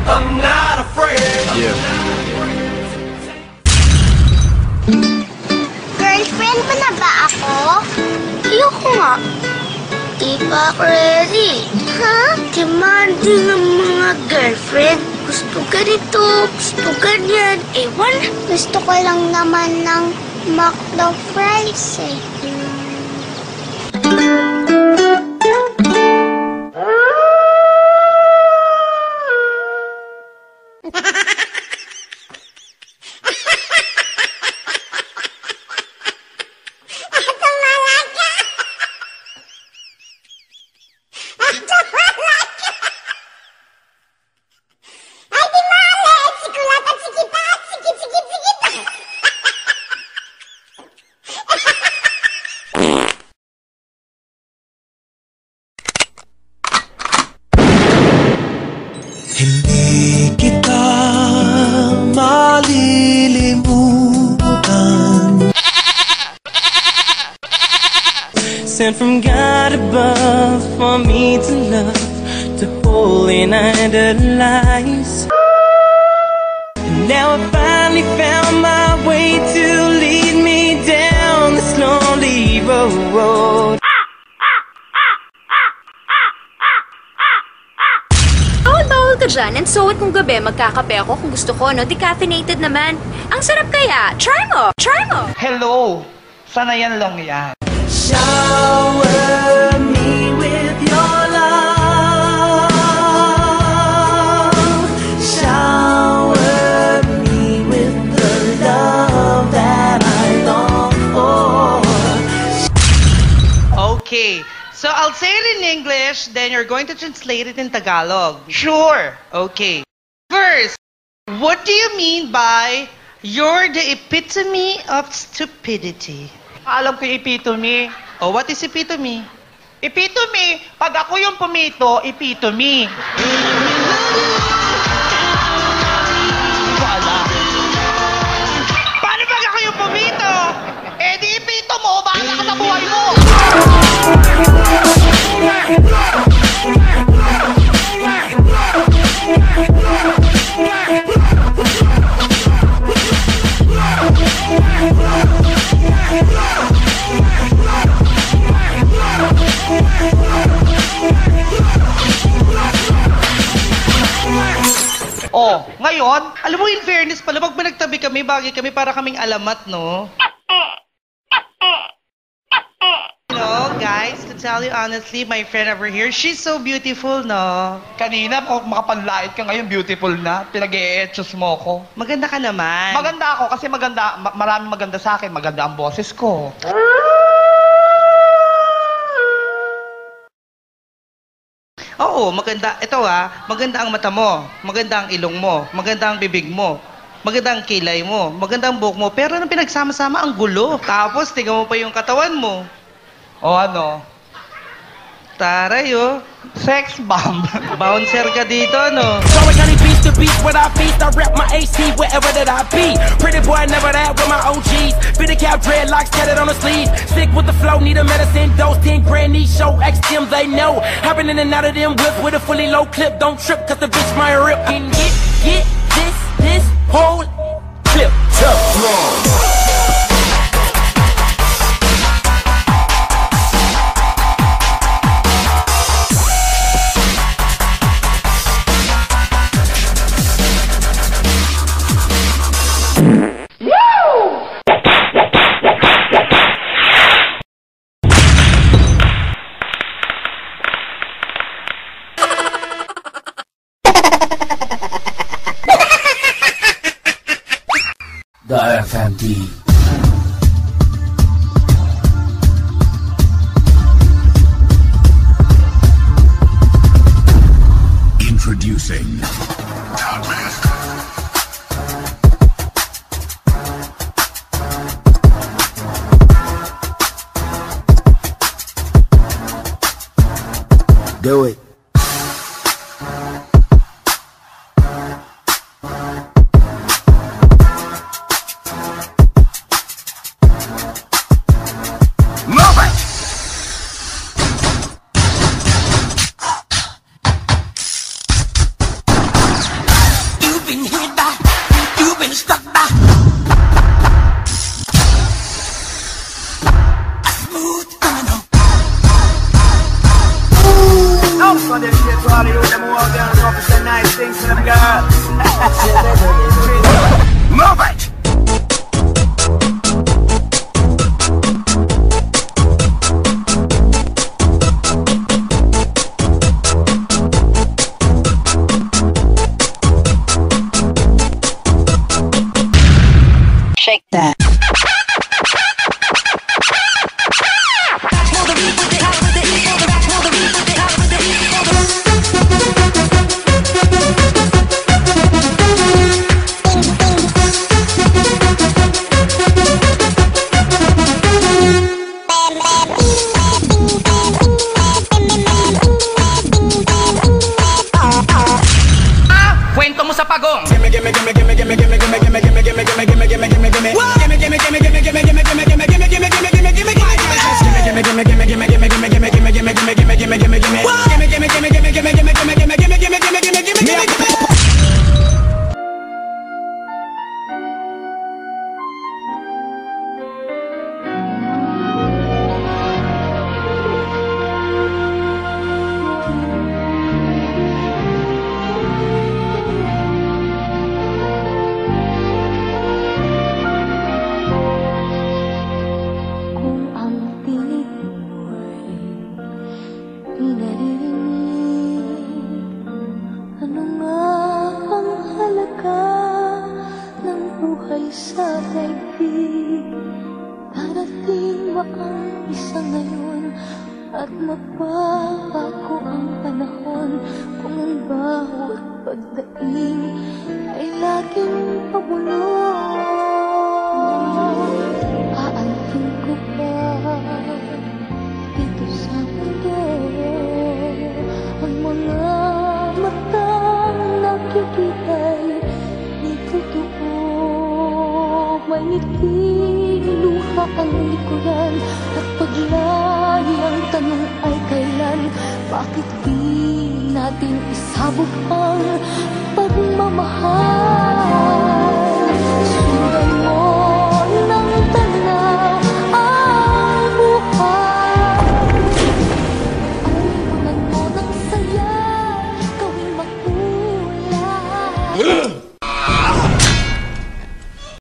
I'm not afraid. Yeah. Girlfriend mo na ba ako? Ayoko nga. Di pa ako ready. Ha? Demanding ang mga girlfriend. Gusto ganito, gusto ganyan. Ewan, gusto ko lang naman ng McDo fries eh. Hindi kita malilimutan. Sent from God above for me to love, to hold and idolize. And now I finally found my way to lead me down this lonely road. Bawal ka dyan, and so at kung gabi magkakape ako kung gusto ko, no? Decaffeinated naman. Ang sarap kaya. Try mo! Try mo! Hello! Sana yan lang yan. Shower me with your love. Shower me with the love that I long for. Okay. So I'll say it in English, then you're going to translate it in Tagalog. Sure. Okay. First, what do you mean by you're the epitome of stupidity? Alam ko yung epitome. Oh, what is epitome? Epitome, pag ako yung pumito, epitome. Wala. Paano pag ako yung pumito? Eh di ipito mo, bahala ka sa buhay mo. Oh, ngayon, alam mo, in fairness pala, pag nagtabi kami, bagay kami para kaming alamat, no? You know, guys, to tell you honestly, my friend over here, she's so beautiful, no? Kanina, makapanlait ka ngayon, beautiful na. Pinag-e-etchos mo ko. Maganda ka naman. Maganda ako kasi maraming maganda sa akin. Maganda ang boses ko. Oo, maganda. Ito maganda ang mata mo, maganda ang ilong mo, maganda ang bibig mo, maganda ang kilay mo, maganda ang buhok mo, pero nung pinagsama-sama, ang gulo. Tapos, tingnan mo pa yung katawan mo. O ano? Taray, oh. Sex bomb. Bouncer ka dito, no? So I got beats to beat when I feast. I rep my AC wherever that I be. Pretty boy, never that with my OGs. Fitted cap, dreadlocks, tatted on the sleeves. Stick with the flow, need a medicine dose. 10 grand each show, X them they know. Hopping in and out of them whips with a fully low clip. Don't trip, cause the bitch might rip. And get this whole clip. Tough. The FMD. Introducing Do it. mo sa pagong. Sa daigdig, darating ba ang isa ngayon at mapapago ang panahon kung ang bawat pagdaing ay laging pabulong? Aantin ko ba dito sa mundo ang mga matang nakikita'y di totoo? May ngiti, luha ang likuran at paglay ang tanong ay kailan? Bakit di natin isabog ang pagmamahal?